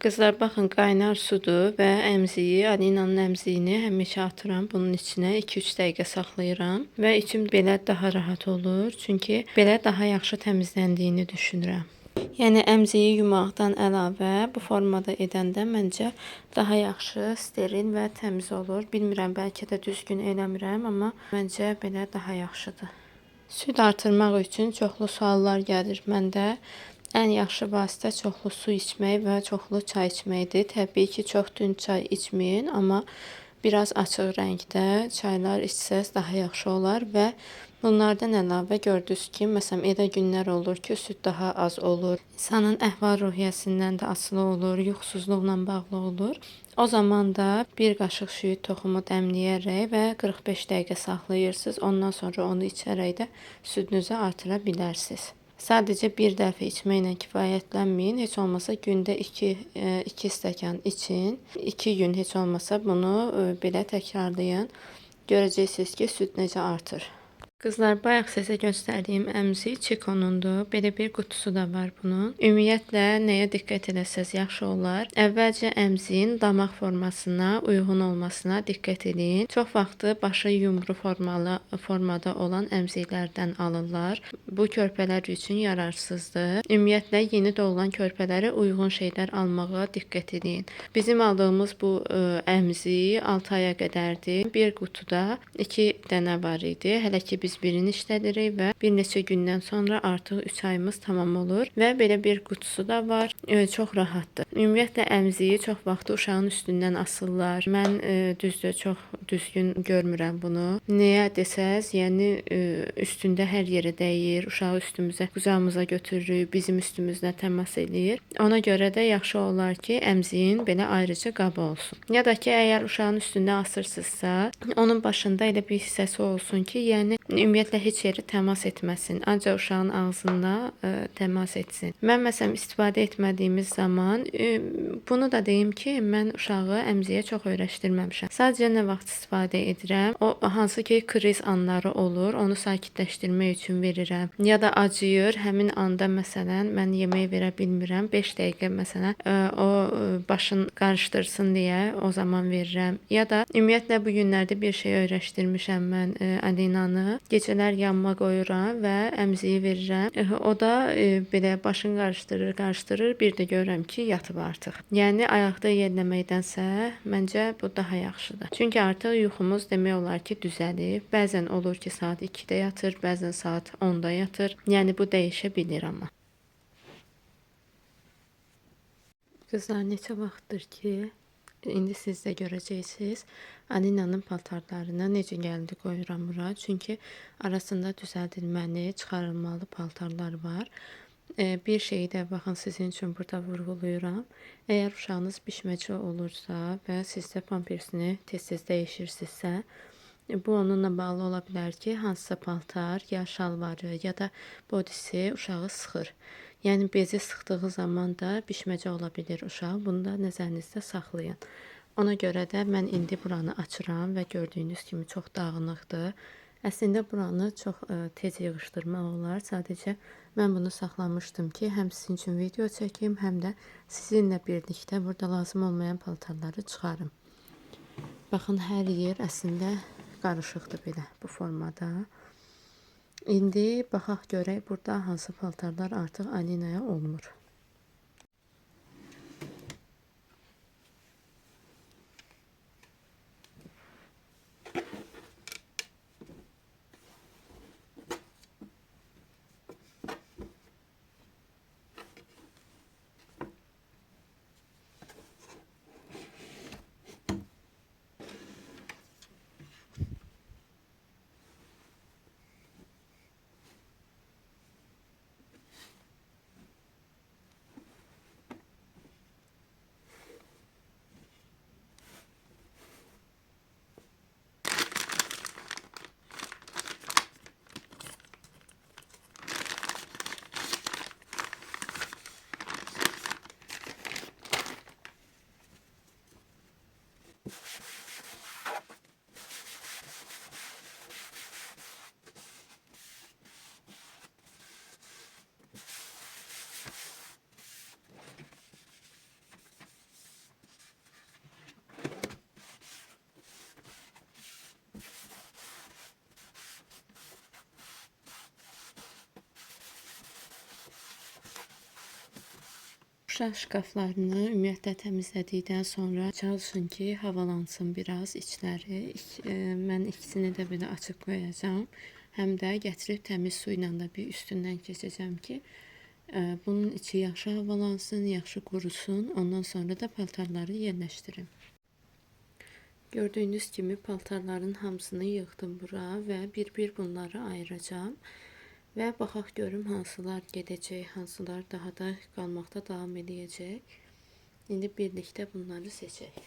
Qızlar baxın, qaynar sudur və əmziyi, Alinanın əmziyini həmişə atıram bunun içinə. 2-3 dəqiqə saxlayıram və içim belə daha rahat olur. Çünki belə daha yaxşı təmizləndiyini düşünürəm. Yəni əmziyi yumaqdan əlavə bu formada edəndə məncə daha yaxşı, steril və təmiz olur. Bilmirəm, bəlkə də düzgün eləmirəm, amma məncə belə daha yaxşıdır. Süd artırmaq üçün çoxlu suallar gəlir məndə. Ən yaxşı vasitə çoxlu su içmək və çoxlu çay içməkdir. Təbii ki, çox tünd çay içməyin, amma biraz açıq rəngdə çaylar içsəz daha yaxşı olar və bunlardan əlavə gördünüz ki, məsələn, elə günlər olur ki, süd daha az olur. İnsanın əhval-ruhiyyəsindən də asılı olur, yuxusuzluqla bağlı olur. O zaman da bir qaşıq şüyüd toxumu dəmləyərək və 45 dəqiqə saxlayırsınız. Ondan sonra onu içərək də südünüzü artıra bilərsiniz. Sadəcə bir dəfə içməklə kifayətlənməyin. Heç olmasa gündə 2 stəkan için. 2 gün heç olmasa bunu belə təkrarlayın. Görəcəksiniz ki, süd necə artır. Qızlar, bayaq sizə göstərdiyim əmzi Chico'nundur. Belə bir qutusu da var bunun. Ümumiyyətlə, nəyə diqqət eləsəz yaxşı olar. Əvvəlcə əmziyin damaq formasına uyğun olmasına diqqət edin. Çox vaxtı başı yumru formada olan əmziklərdən alırlar. Bu körpələr üçün yararsızdır. Ümumiyyətlə, yeni doğulan körpələrə uyğun şeylər almağa diqqət edin. Bizim aldığımız bu əmzi 6 aya qədərdir. Bir qutuda 2 dənə var idi. Hələ ki biz birini işlədirik və bir neçə gündən sonra artıq 3 ayımız tamam olur və belə bir qutusu da var. Çox rahatdır. Ümumiyyətlə əmziyi çox vaxt uşağın üstündən asırlar. Mən düzdür, çox düzgün görmürəm bunu. Nəyə desəz, yəni üstündə hər yerə dəyir, uşağı üstümüzə, qucağımıza götürürük, bizim üstümüzdən təmas eləyir. Ona görə də yaxşı olar ki, əmziyin belə ayrıca qabı olsun. Ya da ki, əgər uşağın üstündə asırsınızsa, onun başında elə bir hissəsi olsun ki, yəni ümumiyyətlə heç yeri təmas etməsin. Ancaq uşağın ağzında təmas etsin. Mən məsələn istifadə etmədiyimiz zaman bunu da deyim ki, mən uşağı əmziyə çox öyrəşdirməmişəm. Sadəcə nə vaxt istifadə edirəm, o hansı ki kriz anları olur, onu sakitləşdirmək üçün verirəm. Ya da acıyır, həmin anda məsələn mən yemək verə bilmirəm. 5 dəqiqə məsələn o başın qarışdırsın deyə o zaman verirəm. Ya da ümumiyyətlə bu günlərdə bir şey öyrəşdirmişəm mən Alinanı. Gecələr yanma qoyuram və əmziyi verirəm. O da belə başını qarışdırır, bir də görürəm ki, yatıb artıq. Yəni ayaqda yerləməkdənsə məncə bu daha yaxşıdır. Çünki artıq yuxumuz demək olar ki, düzəlir. Bəzən olur ki, saat 2-də yatır, bəzən saat 10-da yatır. Yəni bu dəyişə bilir amma. Qızlar, neçə vaxtdır ki, indi siz də görəcəksiniz, Alinanın paltarlarına necə gəldi qoyuram bura. Çünki arasında düzəldilməli, çıxarılmalı paltarlar var. Bir şeyi də baxın sizin üçün burada vurğulayıram. Əgər uşağınız bişməcə olursa və siz də pampersini tez-tez dəyişirsinizsə, bu onunla bağlı ola bilər ki, hansısa paltar, ya şalvarı, ya da bodisi uşağı sıxır. Yəni bezi sıxdığı zaman da bişməcə ola bilir uşaq. Bunu da nəzərinizdə saxlayın. Ona görə də mən indi buranı açıram və gördüyünüz kimi çox dağınıqdır. Əslində buranı çox tez yığışdırmaq olar. Sadəcə mən bunu saxlamışdım ki, həm sizin üçün video çəkim, həm də sizinlə birlikdə burada lazım olmayan paltarları çıxarım. Baxın, hər yer əslində qarışıqdır belə bu formada. İndi baxaq görək burada hansı paltarlar artıq Alinaya olmur. Uşaq şkaflarını ümumiyyətlə təmizlədikdən sonra çalışın ki, havalansın biraz içləri. Mən ikisini də belə açıq qoyacağam. Həm də gətirib təmiz su ilə də bir üstündən keçəcəm ki, bunun içi yaxşı havalansın, yaxşı qurusun. Ondan sonra da paltarları yerləşdirim. Gördüyünüz kimi paltarların hamısını yığdım bura və bir-bir bunları ayıracağım. Və baxaq görüm hansılar gedəcək, hansılar daha da qalmaqda davam edəcək. İndi birlikdə bunları seçək.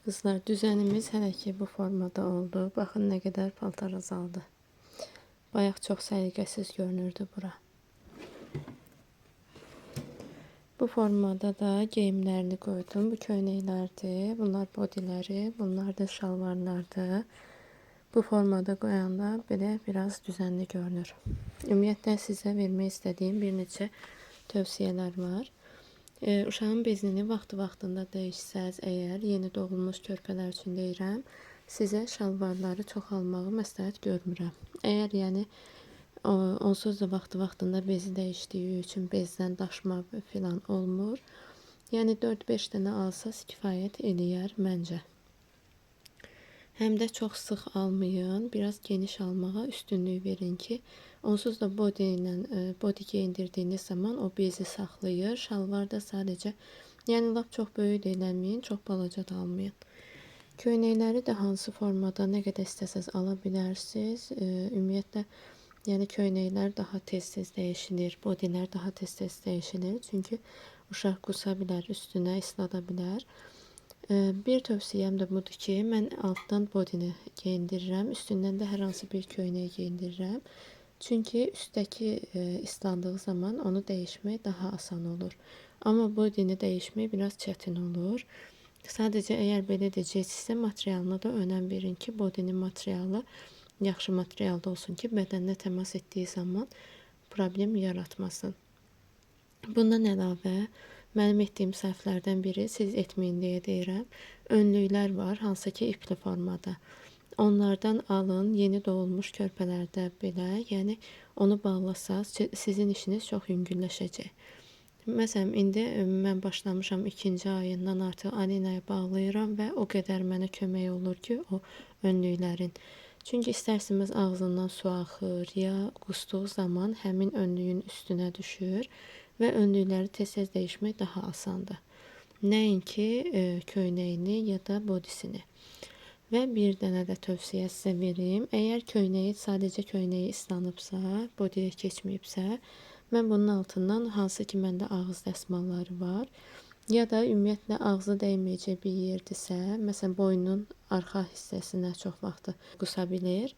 Kızlar, düzenimiz hələ ki bu formada oldu. Baxın nə qədər paltar azaldı. Bayaq çox səliqəsiz görünürdü bura. Bu formada da geyimlərini qoydum. Bu köynəklərdir, bunlar bodiləri, bunlar da şalvarlardır. Bu formada qoyanda belə biraz düzənli görünür. Ümumiyyətlə sizə vermək istədiyim bir neçə tövsiyələr var. Uşağın bezini vaxtı-vaxtında dəyişsəz əgər, yeni doğulmuş körpələr üçün deyirəm, sizə şalvarları çox almağı məsləhət görmürəm. Əgər yəni onsuz da vaxtı-vaxtında bezi dəyişdiyi üçün bezdən daşma filan olmur. Yəni 4-5 dənə alsaz kifayət eləyər məncə. Həm də çox sıx almayın, biraz geniş almağa üstünlük verin ki, onsuz da body geyindirdiyiniz zaman o bezi saxlayır. Şalvar da sadəcə, yəni lap çox böyük də eləməyin, çox balaca da almayın. Köynəkləri də hansı formada nə qədər istəsəz ala bilərsiniz. Ümumiyyətlə, yəni köynəklər daha tez-tez dəyişilir, bodylər daha tez-tez dəyişilir. Çünki uşaq qusa bilər, üstünə islada bilər. Bir tövsiyəm də budur ki, mən altdan bodini geyindirirəm, üstündən də hər hansı bir köynək geyindirirəm. Çünki üstdəki islandığı zaman onu dəyişmək daha asan olur. Amma bodini dəyişmək biraz çətin olur. Sadəcə əgər belə edəcəksinizsə, materialına da önəm verin ki, bodinin materialı yaxşı materialda olsun ki, bədənlə təmas etdiyi zaman problem yaratmasın. Bundan əlavə, mənim etdiyim səhvlərdən biri, siz etməyin deyə deyirəm, önlüklər var, hansı ki ipli formada. Onlardan alın, yeni doğulmuş körpələrdə belə, yəni onu bağlasaz, sizin işiniz çox yüngülləşəcək. Məsələn, indi mən başlamışam 2-ci ayından artıq Alinaya bağlayıram və o qədər mənə kömək olur ki, o önlüklərin. Çünki istərsiniz ağzından su axır, ya qustuğu zaman həmin önlüyün üstünə düşür və önlükləri tez-tez dəyişmək daha asandır. Nəinki köynəyini ya da bodisini. Və bir dənə də tövsiyə sizə verim. Əgər köynəyi, sadəcə köynəyi islanıbsa, bodyyə keçməyibsə, mən bunun altından, hansı ki məndə ağız dəsmalları var, ya da ümumiyyətlə ağzı dəyməyəcək bir yerdirsə, məsələn boynun arxa hissəsinə çox vaxt qusa bilir.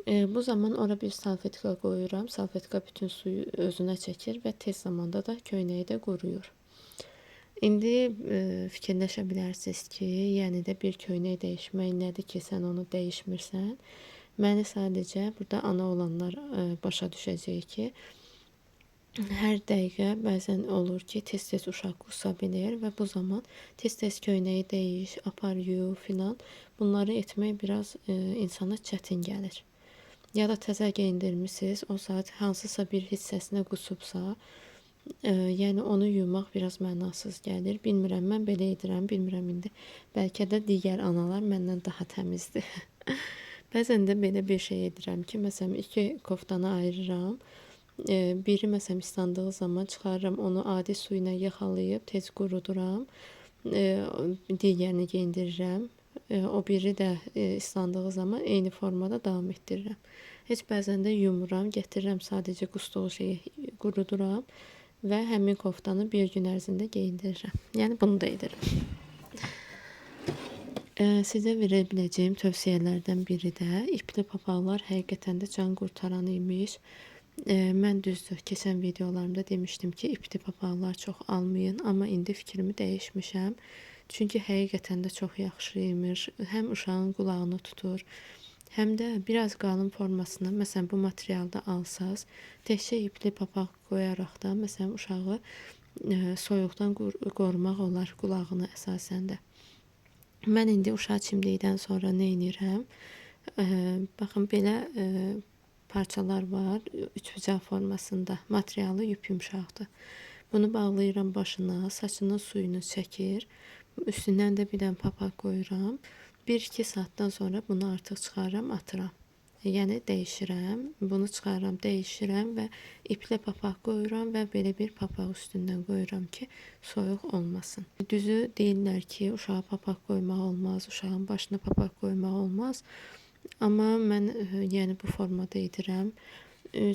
Bu zaman ora bir salfetka qoyuram. Salfetka bütün suyu özünə çəkir və tez zamanda da köynəyi də quruyur. İndi fikirləşə bilərsiniz ki, yəni də bir köynək dəyişmək nədir ki, sən onu dəyişmirsən? Məni sadəcə burada ana olanlar başa düşəcək ki, hər dəqiqə bəzən olur ki, tez-tez uşaq qusa bilir və bu zaman tez-tez köynəyi dəyiş, apar yu filan, bunları etmək biraz insana çətin gəlir. Ya da təzə geyindirmişsiniz, o saat hansısa bir hissəsinə qusubsa, yəni onu yumaq biraz mənasız gəlir. Bilmirəm, mən belə edirəm, bilmirəm indi. Bəlkə də digər analar məndən daha təmizdir. Bəzən də belə bir şey edirəm ki, məsələn 2 koftanı ayırıram. Biri məsələn islandığı zaman çıxarıram, onu adi su ilə yaxalayıb tez quruduram. Digərini geyindirirəm. O biri də islandığı zaman eyni formada davam etdirirəm. Heç bəzən də yumuram, gətirirəm sadəcə qustuğu şeyi quruduram və həmin koftanı bir gün ərzində geyindirirəm. Yəni bunu da edirəm. Sizə verə biləcəyim tövsiyələrdən biri də ipli papaqlar həqiqətən də can qurtaran imiş. Mən düzdür, keçən videolarımda demişdim ki, ipli papaqlar çox almayın, amma indi fikrimi dəyişmişəm. Çünki həqiqətən də çox yaxşı imiş. Həm uşağın qulağını tutur, həm də biraz qalın formasını, məsələn bu materialda alsaz, təkcə ipli papaq qoyaraq da, məsələn uşağı soyuqdan qorumaq olar qulağını əsasən də. Mən indi uşaq çimdikdən sonra nə edirəm? Baxın, belə parçalar var, üçbucaq formasında. Materialı yumşaqdır. Bunu bağlayıram başına, saçının suyunu çəkir. Üstündən də bir dənə papaq qoyuram. 1-2 saatdan sonra bunu artıq çıxarıram, atıram. Yəni dəyişirəm. Bunu çıxarıram, dəyişirəm və iplə papaq qoyuram və belə bir papaq üstündən qoyuram ki, soyuq olmasın. Düzü deyirlər ki, uşağa papaq qoymaq olmaz, uşağın başına papaq qoymaq olmaz. Amma mən yəni bu formada edirəm.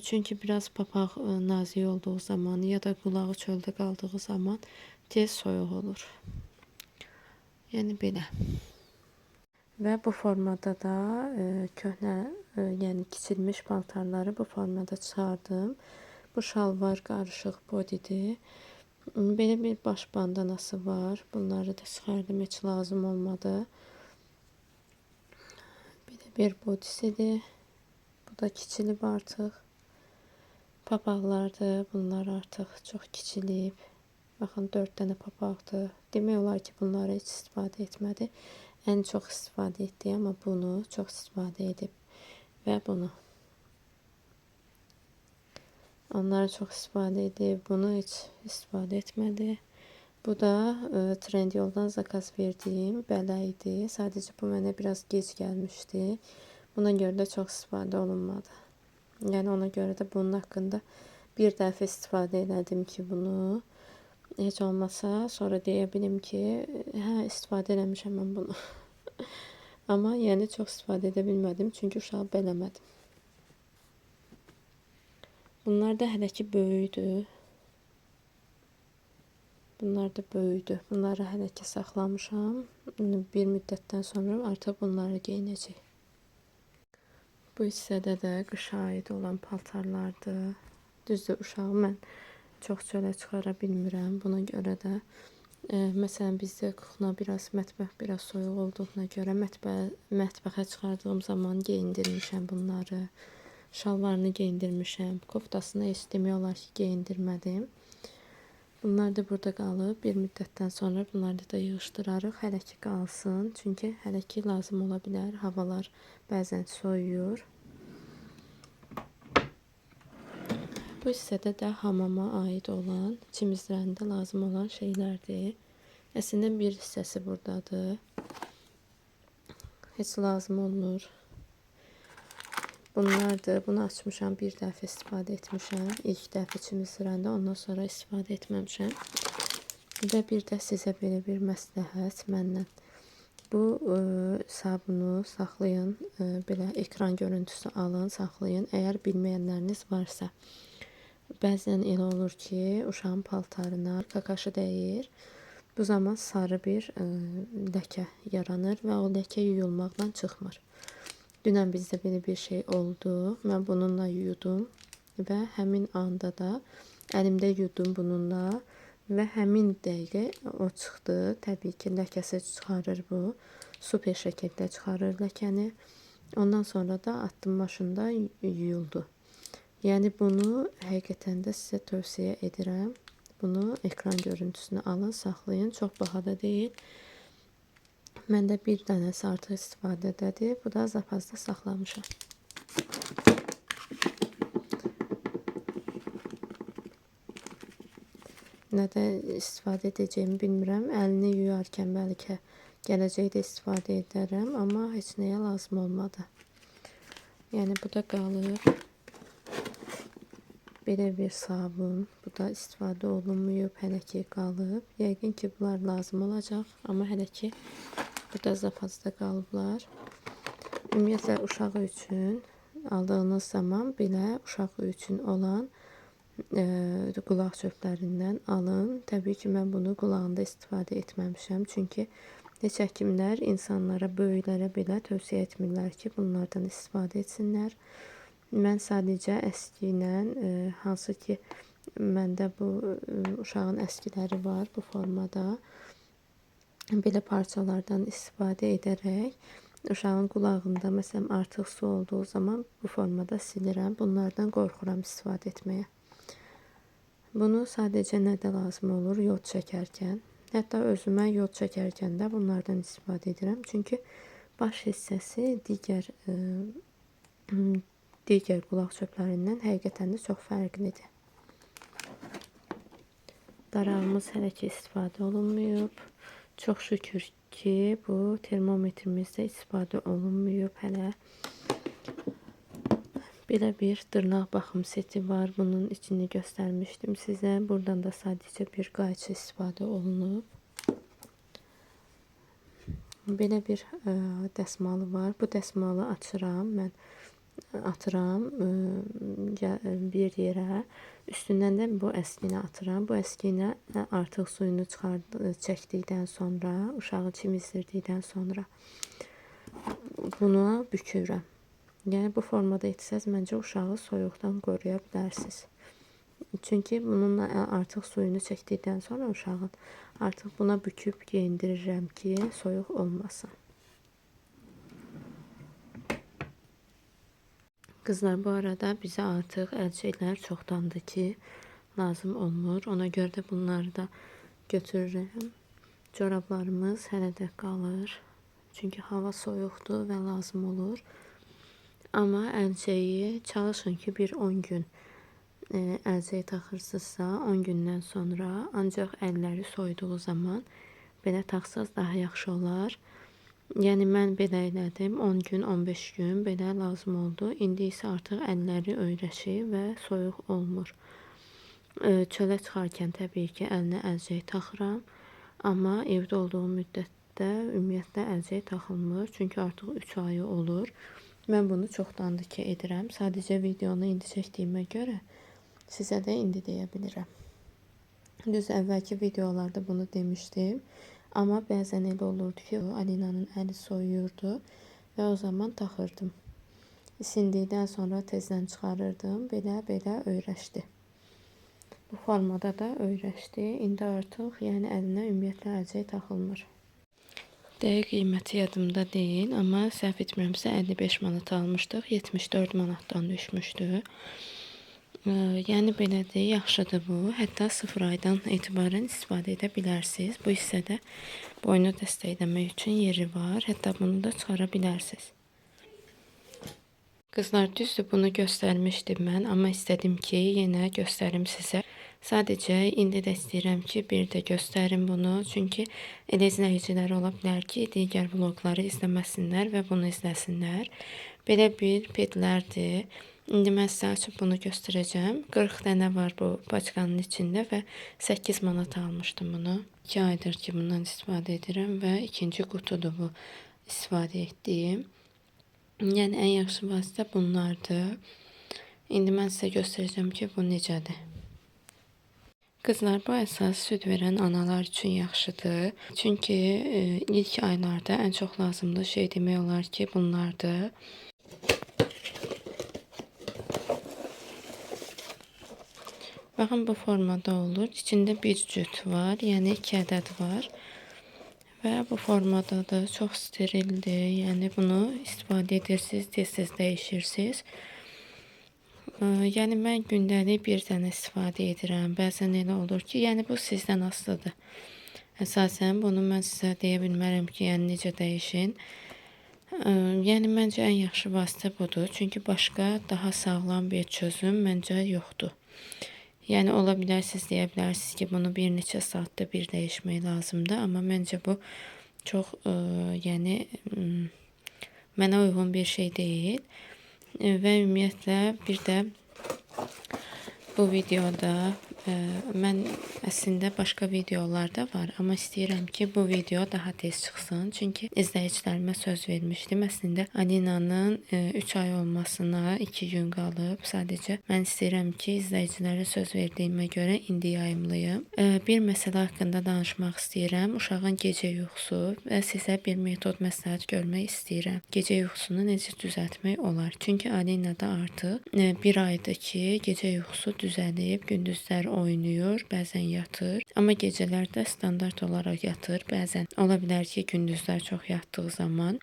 Çünki biraz papaq nazik olduğu zaman ya da qulağı çöldə qaldığı zaman tez soyuq olur. Yəni belə. Və bu formada da köhnə, yəni kiçilmiş paltarları bu formada çıxardım. Bu şalvar qarışıq bodydir. Belə bir baş bandanası var. Bunları da çıxardım, heç lazım olmadı. Belə bir bodisidir. Bu da kiçilib artıq. Papaqlardır. Bunlar artıq çox kiçilib. Baxın 4 dənə papaqdır. Demək olar ki, bunları heç istifadə etmədi. Ən çox istifadə etdi, amma bunu çox istifadə edib. Və bunu. Onları çox istifadə edib. Bunu heç istifadə etmədi. Bu da Trendyoldan zakaz verdiyim bələ idi. Sadəcə bu mənə biraz gec gəlmişdi. Buna görə də çox istifadə olunmadı. Yəni ona görə də bunun haqqında bir dəfə istifadə elədim ki, bunu heç olmasa sonra deyə bilim ki, hə istifadə eləmişəm mən bunu. Amma yəni çox istifadə edə bilmədim, çünki uşağı bələmədim. Bunlar da hələ ki böyükdür. Bunlar da böyükdür. Bunları hələ ki saxlamışam. Bir müddətdən sonra artıq bunları geyinəcək. Bu hissədə də qışa aid olan paltarlardır. Düzdür, uşağı mən çox çölə çıxara bilmirəm. Buna görə də məsələn bizdə kuxna mətbəx biraz soyuq olduğuna görə mətbəxə çıxardığım zaman geyindirmişəm bunları. Şalvarını geyindirmişəm. Koftasını heç demək olar ki, geyindirmədim. Bunlar da burada qalıb. Bir müddətdən sonra bunları da yığışdırarıq. Hələ ki qalsın. Çünki hələ ki lazım ola bilər. Havalar bəzən soyuyur. Bu hissədə də hamama aid olan, çimizlərində lazım olan şeylərdir. Əslində bir hissəsi buradadır. Heç lazım olmur. Bunlardır. Bunu açmışam, bir dəfə istifadə etmişəm. İlk dəfə çimizlərində, ondan sonra istifadə etməmişəm. Və bir də sizə belə bir məsləhət məndən. Bu sabunu saxlayın, belə ekran görüntüsü alın, saxlayın. Əgər bilməyənləriniz varsa, bəzən elə olur ki, uşağın paltarına kakaşı dəyir. Bu zaman sarı bir ləkə yaranır və o ləkə yuyulmaqdan çıxmır. Dünən bizdə belə bir şey oldu. Mən bununla yudum və həmin anda da əlimdə yudum bununla və həmin dəqiqə o çıxdı. Təbii ki, ləkəsi çıxarır bu. Super şəkildə çıxarır ləkəni. Ondan sonra da atdım maşında yuyuldu. Yəni bunu həqiqətən də sizə tövsiyə edirəm. Bunu ekran görüntüsünü alın, saxlayın. Çox baha da deyil. Məndə bir dənəsi artıq istifadədədir. Bu da zapasda saxlamışam. Nədə istifadə edəcəyimi bilmirəm. Əlini yuyarkən bəlkə gələcəkdə istifadə edərəm, amma heç nəyə lazım olmadı. Yəni bu da qalır. Belə bir sabun. Bu da istifadə olunmayıb, hələ ki qalıb. Yəqin ki bunlar lazım olacaq, amma hələ ki burada zapasda qalıblar. Ümumiyyətlə uşağı üçün aldığınız zaman belə uşağı üçün olan qulaq çöplərindən alın. Təbii ki, mən bunu qulağında istifadə etməmişəm. Çünki heç həkimlər insanlara, böyüklərə belə tövsiyə etmirlər ki, bunlardan istifadə etsinlər. Mən sadəcə əski ilə, hansı ki, məndə bu uşağın əskiləri var bu formada. Belə parçalardan istifadə edərək uşağın qulağında məsələn artıq su olduğu zaman bu formada silirəm. Bunlardan qorxuram istifadə etməyə. Bunu sadəcə nədə lazım olur? Yod çəkərkən. Hətta özümə yod çəkərkən də bunlardan istifadə edirəm. Çünki baş hissəsi digər qulaq çöplərindən həqiqətən də çox fərqlidir. Darağımız hələ ki istifadə olunmayıb. Çox şükür ki, bu termometrimizdə istifadə olunmayıb hələ. Belə bir dırnaq baxım seti var. Bunun içini göstərmişdim sizə. Buradan da sadəcə bir qayçı istifadə olunub. Belə bir dəsmalı var. Bu dəsmalı açıram. Mən atıram bir yerə. Üstündən də bu əskini atıram. Bu əskini artıq suyunu çəkdikdən sonra, uşağı çimizdirdikdən sonra buna bükürəm. Yəni bu formada etsəz məncə uşağı soyuqdan qoruya bilərsiniz. Çünki bununla artıq suyunu çəkdikdən sonra uşağın artıq buna büküb geyindirirəm ki, soyuq olmasın. Qızlar, bu arada bizə artıq əlcəklər çoxdandır ki, lazım olmur. Ona görə də bunları da götürürəm. Corablarımız hələ də qalır. Çünki hava soyuqdur və lazım olur. Amma əlcəyi çalışın ki, bir 10 gün əlcək taxırsınızsa, 10 gündən sonra ancaq əlləri soyduğu zaman belə taxsaz daha yaxşı olar. Yəni mən belə elədim, 10 gün, 15 gün belə lazım oldu. İndi isə artıq əlləri öyrəşir və soyuq olmur. Çölə çıxarkən təbii ki, əlinə əlcək taxıram. Amma evdə olduğum müddətdə ümumiyyətlə əlcək taxılmır. Çünki artıq 3 ayı olur. Mən bunu çoxdandır ki edirəm. Sadəcə videonu indi çəkdiyimə görə sizə də indi deyə bilirəm. Düz əvvəlki videolarda bunu demişdim. Amma bəzən elə olurdu ki, Alinanın əli soyuyurdu və o zaman taxırdım. İsindikdən sonra tezdən çıxarırdım. Belə öyrəşdi. Bu formada da öyrəşdi. İndi artıq yəni əlinə ümumiyyətlə əlcək taxılmır. Dəqiq qiyməti yadımda deyil, amma səhv etmirəmsə 55 manat almışdıq. 74 manatdan düşmüşdü. Yəni belədir, yaxşıdır bu. Hətta 0 aydan etibarən istifadə edə bilərsiniz. Bu hissədə boynu dəstəkləmək üçün yeri var. Hətta bunu da çıxara bilərsiniz. Qızlar, düzdür, bunu göstərmişdim mən, amma istədim ki, yenə göstərim sizə. Sadəcə indi də istəyirəm ki, bir də göstərim bunu. Çünki elə izləyicilər ola bilər ki, digər vloqları izləməsinlər və bunu izləsinlər. Belə bir pedlərdir. İndi mən sizə açıb bunu göstərəcəm. 40 dənə var bu paçkanın içində və 8 manat almışdım bunu. 2 aydır ki bundan istifadə edirəm və ikinci qutudur bu istifadə etdiyim. Yəni ən yaxşı vasitə bunlardır. İndi mən sizə göstərəcəm ki, bu necədir. Qızlar, bu əsas süd verən analar üçün yaxşıdır. Çünki ilk aylarda ən çox lazımlı şey demək olar ki, bunlardır. Baxın, bu formada olur. İçində bir cüt var, yəni 2 ədəd var. Və bu formadadır, çox sterildir. Yəni bunu istifadə edirsiniz, tez-tez dəyişirsiniz. Yəni mən gündəlik bir dənə istifadə edirəm. Bəzən elə olur ki, yəni bu sizdən asılıdır. Əsasən bunu mən sizə deyə bilmərəm ki, yəni necə dəyişin. Yəni məncə ən yaxşı vasitə budur. Çünki başqa daha sağlam bir çözüm məncə yoxdur. Yəni ola bilər, siz deyə bilərsiniz ki, bunu bir neçə saatda bir dəyişmək lazımdır. Amma məncə bu çox yəni mənə uyğun bir şey deyil. Və ümumiyyətlə bir də bu videoda mən əslində başqa videolar da var, amma istəyirəm ki, bu video daha tez çıxsın. Çünki izləyicilərimə söz vermişdim. Əslində Alinanın 3 ay olmasına 2 gün qalıb. Sadəcə mən istəyirəm ki, izləyicilərə söz verdiyimə görə indi yayımlayım. Bir məsələ haqqında danışmaq istəyirəm. Uşağın gecə yuxusu və sizə bir metod məsləhət görmək istəyirəm. Gecə yuxusunu necə düzəltmək olar? Çünki Alinada artıq 1 aydır ki, gecə yuxusu düzəlib, gündüzlər oynayır, bəzən yatır. Amma gecələrdə standart olaraq yatır. Bəzən ola bilər ki, gündüzlər çox yatdığı zaman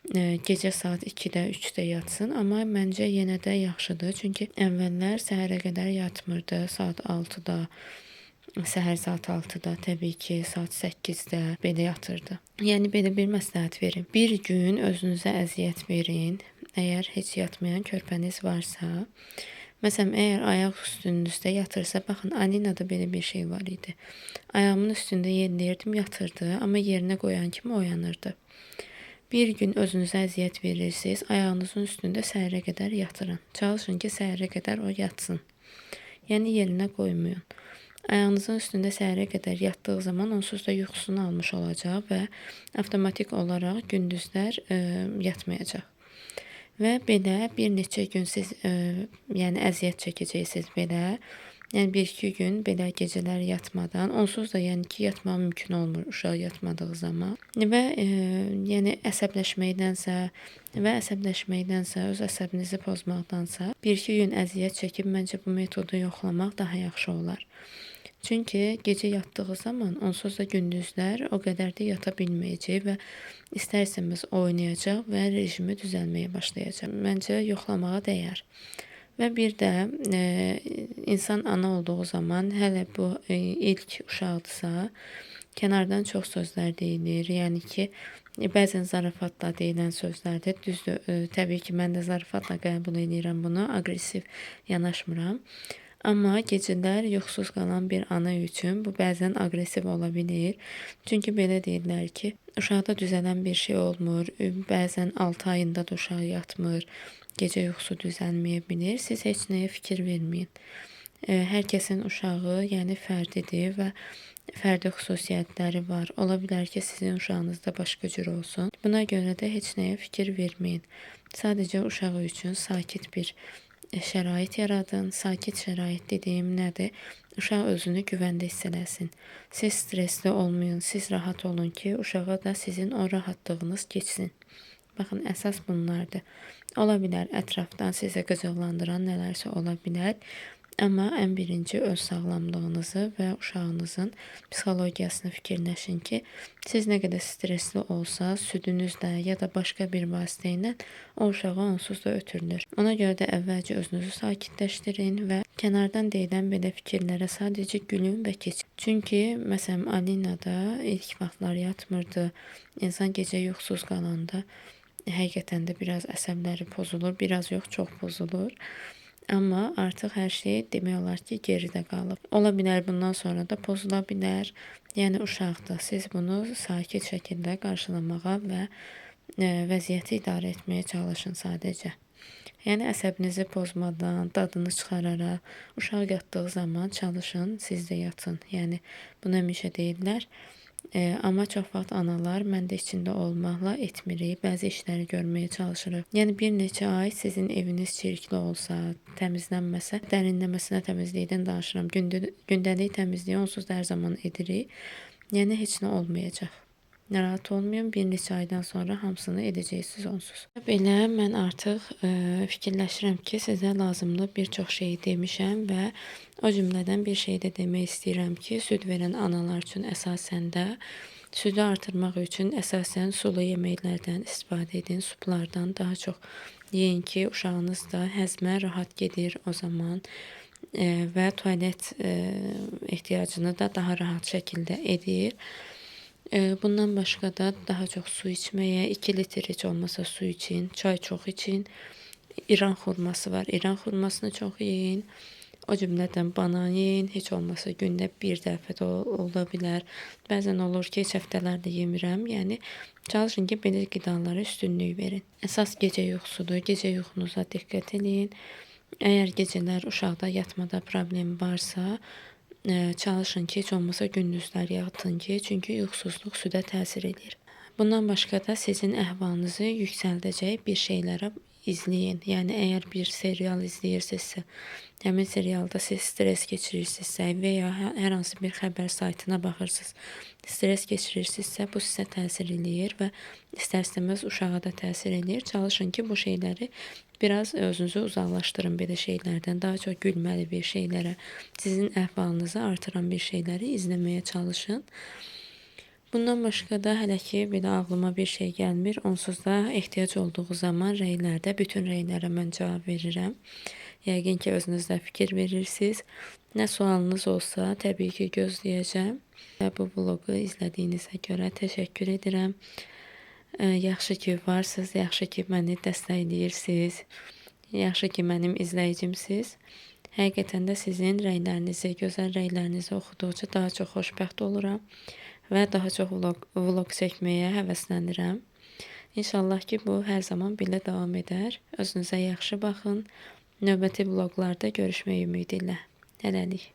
gecə saat 2-də, 3-də yatsın. Amma məncə yenə də yaxşıdır. Çünki əvvəllər səhərə qədər yatmırdı, saat 6-da. Səhər saat 6-da, təbii ki, saat 8-də belə yatırdı. Yəni belə bir məsləhət verin. Bir gün özünüzə əziyyət verin. Əgər heç yatmayan körpəniz varsa, məsələn, əgər ayaq üstünüzdə yatırsa, baxın, Alinada belə bir şey var idi. Ayağımın üstündə yerləyirdim, yatırdı, amma yerinə qoyan kimi oyanırdı. Bir gün özünüzə əziyyət verirsiniz, ayağınızın üstündə səhərə qədər yatırın. Çalışın ki, səhərə qədər o yatsın. Yəni yerinə qoymayın. Ayağınızın üstündə səhərə qədər yatdığı zaman onsuz da yuxusunu almış olacaq və avtomatik olaraq gündüzlər yatmayacaq. Və belə bir neçə gün siz yəni əziyyət çəkəcəksiniz belə. Yəni 1-2 gün belə gecələr yatmadan, onsuz da yəni ki, yatmaq mümkün olmur uşaq yatmadığı zaman. Və yəni əsəbləşməkdənsə, öz əsəbinizi pozmaqdansa 1-2 gün əziyyət çəkib məncə bu metodu yoxlamaq daha yaxşı olar. Çünki gecə yatdığı zaman onsuz da gündüzlər o qədər də yata bilməyəcək və istərsəmiz oynayacaq və rejimi düzəlməyə başlayacaq. Məncə yoxlamağa dəyər. Və bir də insan ana olduğu zaman, hələ bu ilk uşaqdırsa, kənardan çox sözlər deyilir. Yəni ki, bəzən zarafatla deyilən sözlərdir. Düzdür, təbii ki, mən də zarafatla qəbul edirəm bunu, aqressiv yanaşmıram. Amma gecələr yuxusuz qalan bir ana üçün bu bəzən aqressiv ola bilir. Çünki belə deyirlər ki, uşaqda düzələn bir şey olmur. Bəzən 6 ayında da uşaq yatmır. Gecə yuxusu düzəlməyə bilir. Siz heç nəyə fikir verməyin. Hər kəsin uşağı, yəni fərdidir və fərdi xüsusiyyətləri var. Ola bilər ki, sizin uşağınız da başqa cür olsun. Buna görə də heç nəyə fikir verməyin. Sadəcə uşağı üçün sakit bir şərait yaradın. Sakit şərait dediyim nədir? Uşaq özünü güvəndə hiss eləsin. Siz stresli olmayın, siz rahat olun ki, uşağa da sizin o rahatlığınız keçsin. Baxın, əsas bunlardır. Ola bilər ətrafdan sizə qıcıqlandıran nələrsə ola bilər. Amma ən birinci öz sağlamlığınızı və uşağınızın psixologiyasını fikirləşin ki, siz nə qədər stresli olsa, südünüzlə ya da başqa bir vasitə ilə o uşağa onsuz da ötürülür. Ona görə də əvvəlcə özünüzü sakitləşdirin və kənardan deyilən belə fikirlərə sadəcə gülün və keçin. Çünki məsələn Alina da ilk vaxtlar yatmırdı. İnsan gecə yuxusuz qalanda həqiqətən də biraz əsəbləri pozulur, biraz yox, çox pozulur. Amma artıq hər şey demək olar ki, geridə qalıb. Ola bilər bundan sonra da pozula bilər. Yəni uşaqda siz bunu sakit şəkildə qarşılamağa və vəziyyəti idarə etməyə çalışın sadəcə. Yəni əsəbinizi pozmadan, dadını çıxararaq, uşaq yatdığı zaman çalışın, siz də yatın. Yəni bunu həmişə deyirlər. Amma çox vaxt analar, mən də içində olmaqla etmirik, bəzi işləri görməyə çalışırıq. Yəni bir neçə ay sizin eviniz çirkli olsa, təmizlənməsə, dərinləməsinə təmizlikdən danışıram. Gündəlik təmizliyi onsuz da hər zaman edirik. Yəni heç nə olmayacaq. Narahat olmayın, bir neçə aydan sonra hamısını edəcəksiniz onsuz. Belə mən artıq fikirləşirəm ki, sizə lazımlı bir çox şeyi demişəm və o cümlədən bir şey də demək istəyirəm ki, süd verən analar üçün əsasən də südü artırmaq üçün əsasən sulu yeməklərdən istifadə edin, suplardan daha çox yeyin ki, uşağınız da həzmə rahat gedir o zaman və tualet ehtiyacını da daha rahat şəkildə edir. Bundan başqa da daha çox su içməyə, 2 litr heç olmasa su için, çay çox için. İran xurması var. İran xurmasını çox yeyin. O cümlədən banan yeyin. Heç olmasa gündə bir dəfə də ola bilər. Bəzən olur ki, heç həftələrdə yemirəm. Yəni çalışın ki, belə qidalara üstünlük verin. Əsas gecə yuxusudur. Gecə yuxunuza diqqət edin. Əgər gecələr uşaqda yatmada problem varsa, çalışın ki, heç olmasa gündüzlər yatın ki, çünki yuxusuzluq südə təsir edir. Bundan başqa da sizin əhvalınızı yüksəldəcək bir şeylərə izləyin. Yəni əgər bir serial izləyirsinizsə, həmin serialda siz stres keçirirsinizsə və ya hər hansı bir xəbər saytına baxırsınız, stres keçirirsinizsə, bu sizə təsir eləyir və istər-istəməz uşağa da təsir eləyir. Çalışın ki, bu şeyləri biraz özünüzü uzaqlaşdırın belə şeylərdən. Daha çox gülməli bir şeylərə, sizin əhvalınızı artıran bir şeyləri izləməyə çalışın. Bundan başqa da hələ ki, belə ağlıma bir şey gəlmir. Onsuz da ehtiyac olduğu zaman rəylərdə, bütün rəylərə mən cavab verirəm. Yəqin ki, özünüzdə fikir verirsiniz. Nə sualınız olsa, təbii ki, gözləyəcəm. Bu vlogu izlədiyinizə görə təşəkkür edirəm. Yaxşı ki, varsınız, yaxşı ki, məni dəstəkləyirsiniz. Yaxşı ki, mənim izləyicimsiz. Həqiqətən də sizin rəylərinizi, gözəl rəylərinizi oxuduqca daha çox xoşbəxt oluram və daha çox vlog çəkməyə həvəslənirəm. İnşallah ki, bu hər zaman belə davam edər. Özünüzə yaxşı baxın. Növbəti vloqlarda görüşmək ümidi ilə. Hələlik.